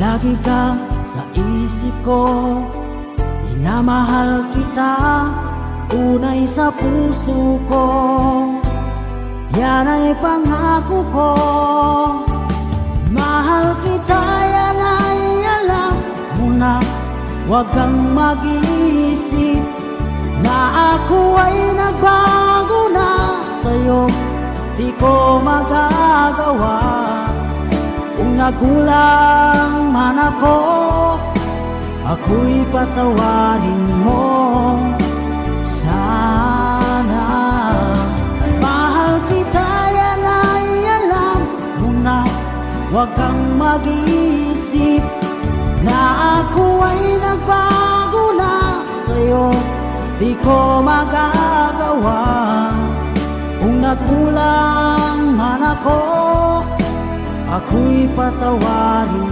Lagi kang sa isip ko, minamahal kita, tunay sa puso ko. Yan ay pangako ko. Mahal kita, yan ay alam mo na. Huwag kang mag-iisip na ako ay nagbago na sa'yo. Di ko magagawa. Kung nagulang man ako, ako'y patawarin mo sana. Mahal kita, yan ay alam mo na. Huwag kang mag-iisip na ako ay nagbago na sa'yo. Di ko magagawa. Kung nagkulang man ako, ako'y patawarin